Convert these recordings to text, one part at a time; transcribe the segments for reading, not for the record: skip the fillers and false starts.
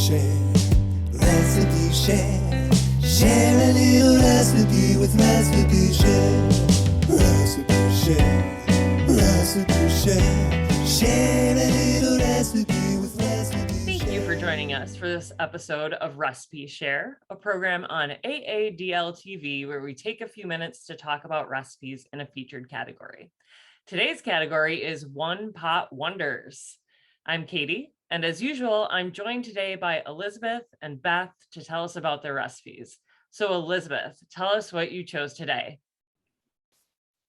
Recipe share. Share a little recipe with Recipe Share. Recipe Share. Recipe Share. Share a little recipe with Recipe Share. Thank you for joining us for this episode of Recipe Share, a program on AADL TV where we take a few minutes to talk about recipes in a featured category. Today's category is One Pot Wonders. I'm Katie, and as usual, I'm joined today by Elizabeth and Beth to tell us about their recipes. So Elizabeth, tell us what you chose today.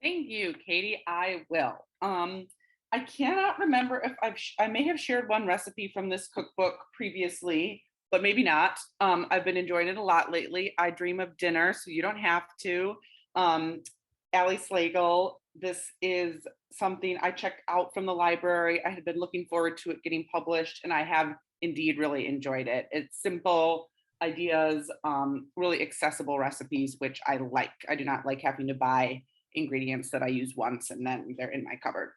Thank you, Katie. I will. I cannot remember if I may have shared one recipe from this cookbook previously, but maybe not. I've been enjoying it a lot lately. I dream of dinner, so you don't have to. Allie Slagle, this is something I checked out from the library. I had been looking forward to it getting published, and I have indeed really enjoyed it. It's simple ideas, really accessible recipes, which I like. I do not like having to buy ingredients that I use once and then they're in my cupboard.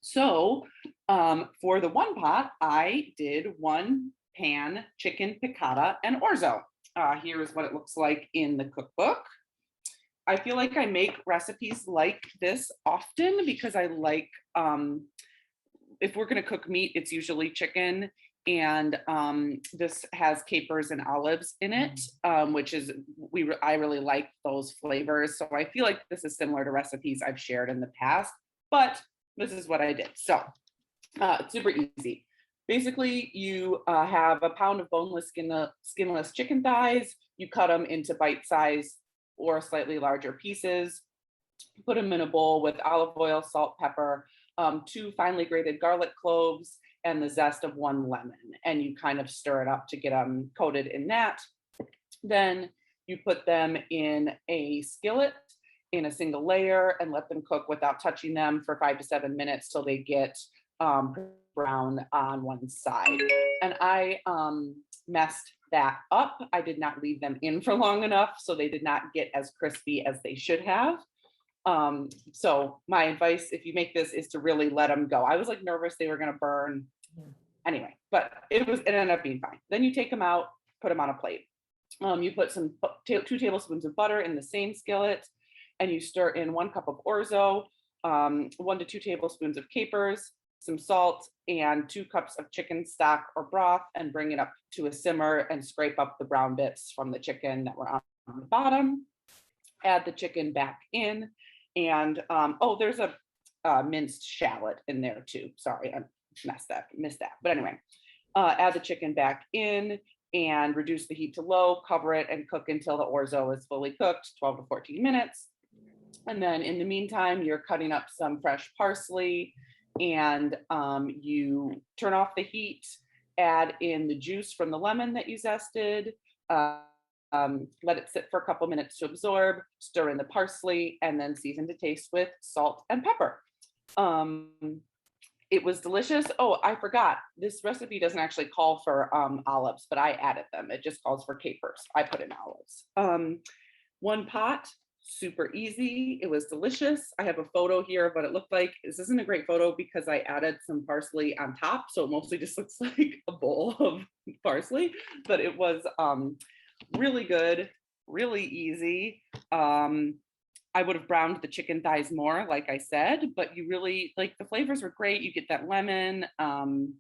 So for the one pot, I did one pan chicken piccata and orzo. Here is what it looks like in the cookbook. I feel like I make recipes like this often because I like, if we're gonna cook meat, it's usually chicken. And this has capers and olives in it, which is, I really like those flavors. So I feel like this is similar to recipes I've shared in the past, but this is what I did. So it's super easy. Basically, you have a pound of boneless, skinless chicken thighs. You cut them into bite-sized or slightly larger pieces. Put them in a bowl with olive oil, salt, pepper, 2 finely grated garlic cloves, and the zest of 1 lemon. And you kind of stir it up to get them coated in that. Then you put them in a skillet in a single layer and let them cook without touching them for 5 to 7 minutes till they get brown on one side. And I messed that up. I did not leave them in for long enough, so they did not get as crispy as they should have. So my advice, if you make this, is to really let them go. I was like nervous they were going to burn anyway, but it ended up being fine. Then you take them out, put them on a plate. You put 2 tablespoons of butter in the same skillet, and you stir in 1 cup of orzo, 1 to 2 tablespoons of capers, some salt, and 2 cups of chicken stock or broth, and bring it up to a simmer and scrape up the brown bits from the chicken that were on the bottom. Add the chicken back in, and there's a minced shallot in there too. Sorry, I missed that. But anyway, add the chicken back in and reduce the heat to low, cover it, and cook until the orzo is fully cooked, 12 to 14 minutes. And then in the meantime, you're cutting up some fresh parsley, and you turn off the heat, add in the juice from the lemon that you zested, let it sit for a couple minutes to absorb, stir in the parsley, and then season to taste with salt and pepper. It was delicious. Oh, I forgot. This recipe doesn't actually call for olives, but I added them. It just calls for capers. I put in olives. One pot, super easy. It was delicious. I have a photo here of what it looked like. This isn't a great photo because I added some parsley on top, so it mostly just looks like a bowl of parsley, but it was really good, really easy. I would have browned the chicken thighs more, like I said, but you really, like, the flavors were great. You get that lemon, and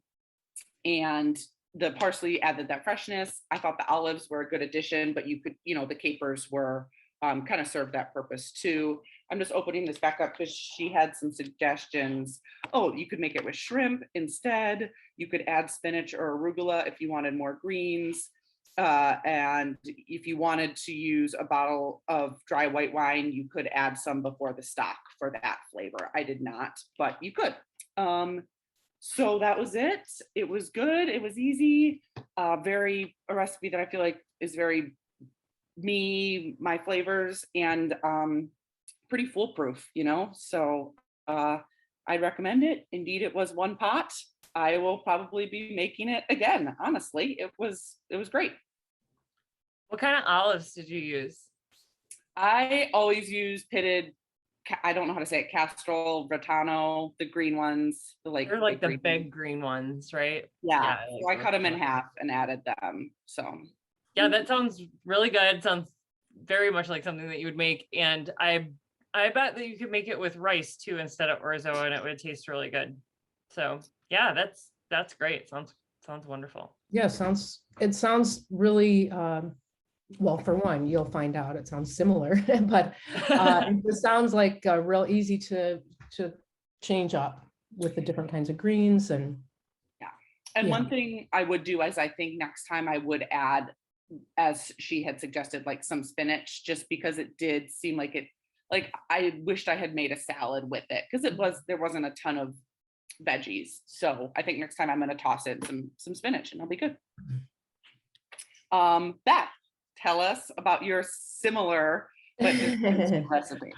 the parsley added that freshness. I thought the olives were a good addition, but you could, the capers were kind of served that purpose too. I'm just opening this back up because she had some suggestions. Oh, you could make it with shrimp instead. You could add spinach or arugula if you wanted more greens. And if you wanted to use a bottle of dry white wine, you could add some before the stock for that flavor. I did not, but you could. So that was it. It was good. It was easy. A recipe that I feel like is very me, my flavors, and pretty foolproof, So I recommend it. Indeed, it was one pot. I will probably be making it again. Honestly, it was great. What kind of olives did you use? I always use pitted I don't know how to say it, Castrol, Ratano, the green ones, They're like the green big green ones, right? Yeah. like So I cut them in Ratano. half and added them. So Yeah, that sounds really good. Sounds very much like something that you would make. And I bet that you could make it with rice too instead of orzo, and it would taste really good. So yeah, that's great. Sounds wonderful. Yeah, it sounds really well, for one, you'll find out it sounds similar, but it sounds like real easy to change up with the different kinds of greens. And and one thing I would do is I think next time I would add, as she had suggested, like some spinach, just because it did seem like it, like I wished I had made a salad with it, because there wasn't a ton of veggies. So I think next time I'm going to toss in some spinach and it'll be good. Beth, tell us about your similar but different recipe.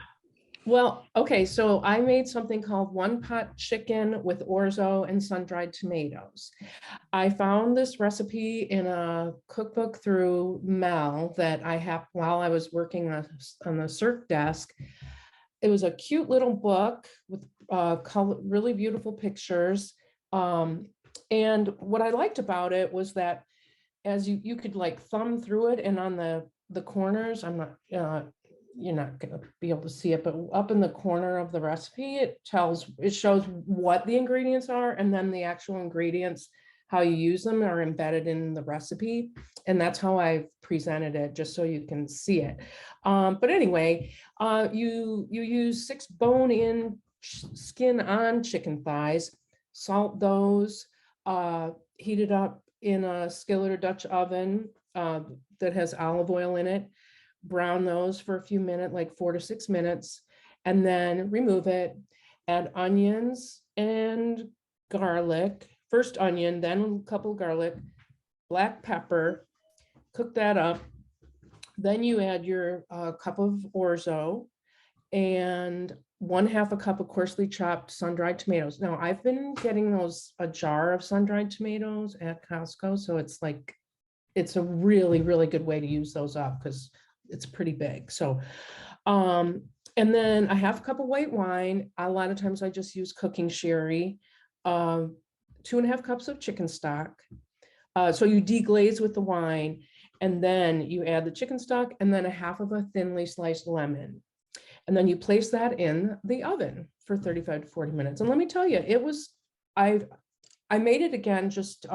Well, okay, so I made something called one pot chicken with orzo and sun-dried tomatoes. I found this recipe in a cookbook through Mel that I have while I was working on the CERC desk. It was a cute little book with really beautiful pictures. And what I liked about it was that as you could like thumb through it, and on the corners, I'm not you're not going to be able to see it, but up in the corner of the recipe, it shows what the ingredients are, and then the actual ingredients, how you use them, are embedded in the recipe. And that's how I've presented it, just so you can see it. But anyway, you use 6 bone-in skin on chicken thighs, salt those, heat it up in a skillet or Dutch oven that has olive oil in it. Brown those for a few minutes, like 4 to 6 minutes, and then remove it. Add onions and garlic. First onion, then a couple garlic, black pepper, cook that up. Then you add your cup of orzo and 1/2 a cup of coarsely chopped sun-dried tomatoes. Now I've been getting a jar of sun-dried tomatoes at Costco, so it's a really, really good way to use those up because it's pretty big. So, and then a 1/2 cup of white wine. A lot of times I just use cooking sherry, 2.5 cups of chicken stock. So you deglaze with the wine, and then you add the chicken stock, and then a 1/2 of a thinly sliced lemon. And then you place that in the oven for 35 to 40 minutes. And let me tell you, I made it again just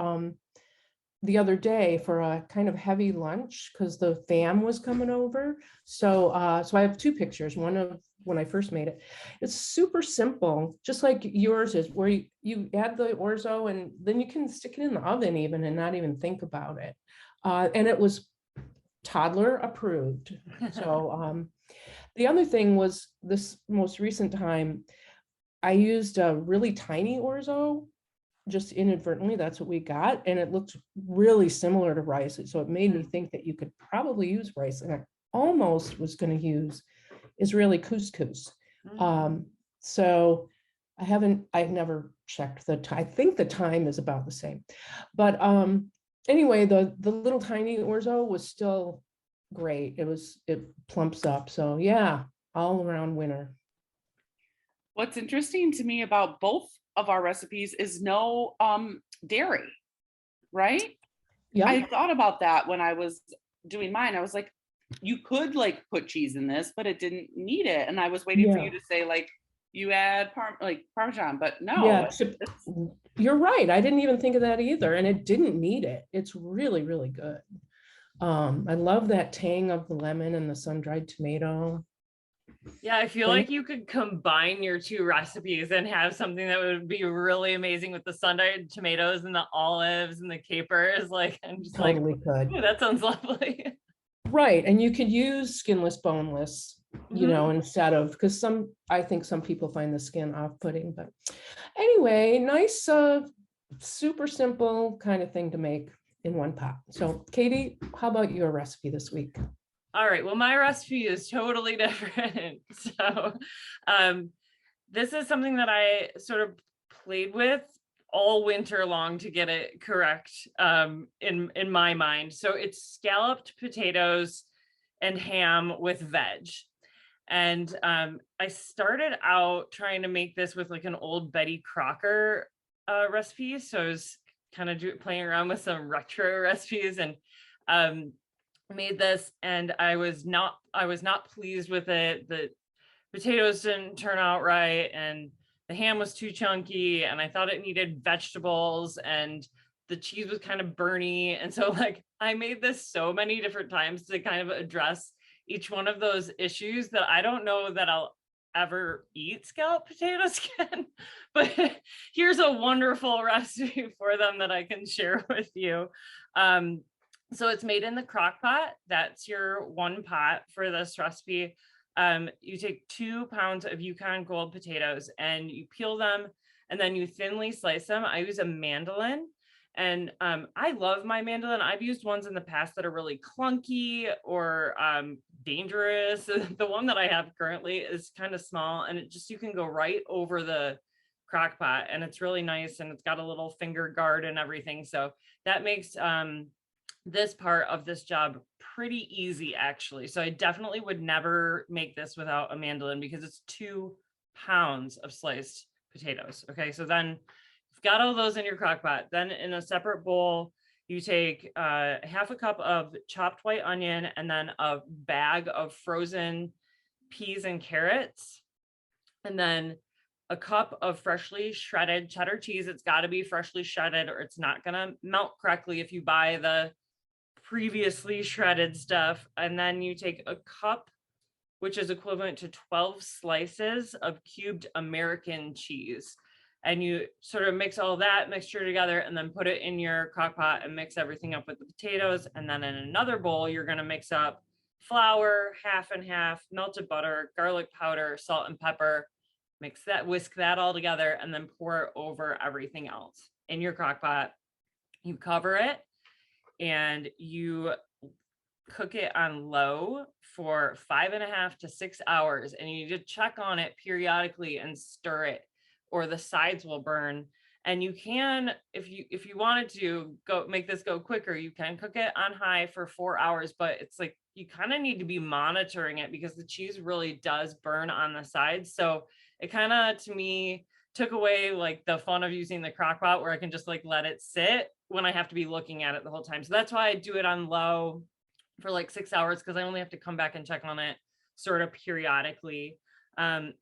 the other day for a kind of heavy lunch because the fam was coming over. So so I have 2 pictures, one of when I first made it. It's super simple, just like yours is, where you add the orzo and then you can stick it in the oven even and not even think about it. And it was toddler approved. So the other thing was, this most recent time, I used a really tiny orzo, just inadvertently, that's what we got, and it looked really similar to rice. So it made me think that you could probably use rice, and I almost was going to use Israeli couscous. So I've never checked the time. I think the time is about the same, but anyway, the little tiny orzo was still great. It plumps up. So yeah, all around winner. What's interesting to me about both of our recipes is no dairy, right? Yeah. I thought about that when I was doing mine. I was like, you could like put cheese in this, but it didn't need it. And I was waiting for you to say like you add Parmesan, but no. Yeah, you're right. I didn't even think of that either. And it didn't need it. It's really, really good. I love that tang of the lemon and the sun-dried tomato. Yeah, I feel like you could combine your 2 recipes and have something that would be really amazing with the sun-dried tomatoes and the olives and the capers. Like, I'm just totally could. Ooh, that sounds lovely. Right. And you could use skinless, boneless, you know, instead of, because I think some people find the skin off-putting, but anyway, nice, super simple kind of thing to make in one pot. So Katie, how about your recipe this week? All right, well, my recipe is totally different. So this is something that I sort of played with all winter long to get it correct in my mind. So it's scalloped potatoes and ham with veg. And I started out trying to make this with like an old Betty Crocker recipe. So I was kind of playing around with some retro recipes and made this, and I was not pleased with it. The potatoes didn't turn out right, and the ham was too chunky, and I thought it needed vegetables, and the cheese was kind of burny. And so like I made this so many different times to kind of address each one of those issues that I don't know that I'll ever eat scalloped potatoes again. But here's a wonderful recipe for them that I can share with you. So it's made in the crock pot. That's your one pot for this recipe. You take 2 pounds of Yukon Gold potatoes and you peel them, and then you thinly slice them. I use a mandolin, and I love my mandolin. I've used ones in the past that are really clunky or dangerous. The one that I have currently is kind of small, and it just, you can go right over the crock pot, and it's really nice, and it's got a little finger guard and everything. So that makes this part of this job pretty easy, actually. So I definitely would never make this without a mandolin, because it's 2 pounds of sliced potatoes. Okay, so then you've got all those in your crock pot. Then in a separate bowl, you take half a cup of chopped white onion, and then a bag of frozen peas and carrots, and then a cup of freshly shredded cheddar cheese. It's got to be freshly shredded or it's not going to melt correctly if you buy the previously shredded stuff. And then you take a cup, which is equivalent to 12 slices of cubed American cheese. And you sort of mix all that mixture together and then put it in your crock pot and mix everything up with the potatoes. And then in another bowl, you're going to mix up flour, half and half, melted butter, garlic powder, salt and pepper. Mix that, whisk that all together, and then pour it over everything else in your crock pot. You cover it and you cook it on low for 5.5 to 6 hours. And you need to check on it periodically and stir it, or the sides will burn. And you can, if you wanted to go make this go quicker, you can cook it on high for 4 hours, but it's like, you kind of need to be monitoring it because the cheese really does burn on the sides. So it kind of, to me, took away like the fun of using the crock pot, where I can just like let it sit when I have to be looking at it the whole time. So that's why I do it on low for like 6 hours, because I only have to come back and check on it sort of periodically. I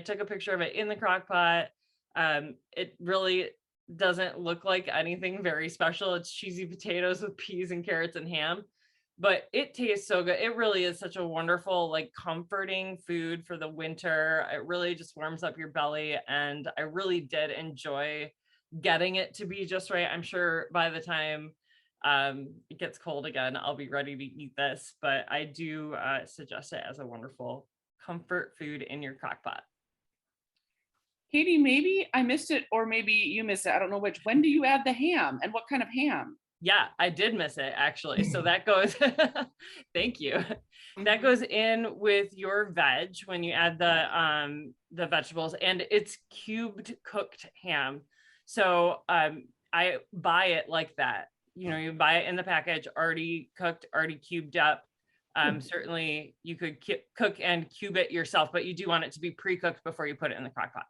took a picture of it in the crock pot. It really doesn't look like anything very special. It's cheesy potatoes with peas and carrots and ham, but it tastes so good. It really is such a wonderful, like, comforting food for the winter. It really just warms up your belly, and I really did enjoy getting it to be just right. I'm sure by the time it gets cold again, I'll be ready to eat this, but I do suggest it as a wonderful comfort food in your crock pot. Katie, maybe I missed it, or maybe you missed it. I don't know which. When do you add the ham, and what kind of ham? Yeah, I did miss it, actually. So that goes, thank you. That goes in with your veg when you add the vegetables, and it's cubed cooked ham. So I buy it like that. You know, you buy it in the package, already cooked, already cubed up. Certainly you could cook and cube it yourself, but you do want it to be pre-cooked before you put it in the crock pot.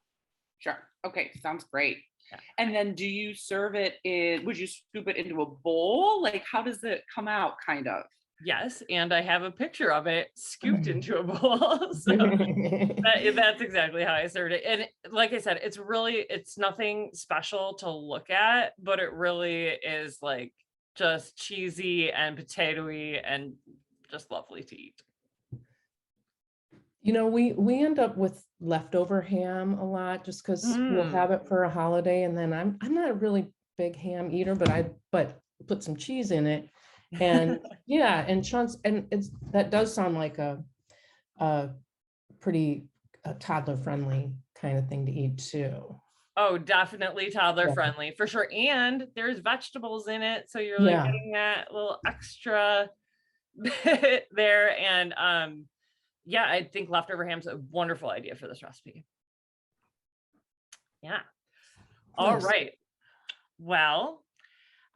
Sure. Okay. Sounds great. Yeah. And then do you serve it would you scoop it into a bowl? Like, how does it come out, kind of? Yes. And I have a picture of it scooped into a bowl. So that's exactly how I served it. And like I said, it's nothing special to look at, but it really is like just cheesy and potatoey and just lovely to eat. You know, we end up with leftover ham a lot, just because we'll have it for a holiday, and then I'm not a really big ham eater, but put some cheese in it, and yeah, and chunks, and that does sound like a pretty toddler friendly kind of thing to eat too. Oh, definitely toddler friendly for sure. And there's vegetables in it, so you're like getting that little extra bit there. And yeah, I think leftover ham's a wonderful idea for this recipe. Yeah. All right. Well,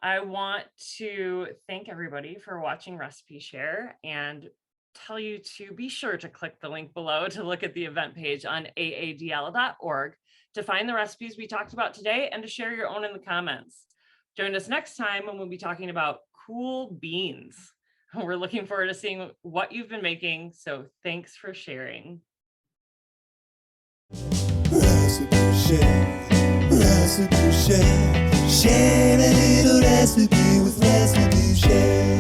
I want to thank everybody for watching Recipe Share, and tell you to be sure to click the link below to look at the event page on aadl.org to find the recipes we talked about today and to share your own in the comments. Join us next time when we'll be talking about cool beans. We're looking forward to seeing what you've been making, so thanks for sharing. Recipe share, recipe share, share a little recipe with Recipe Share.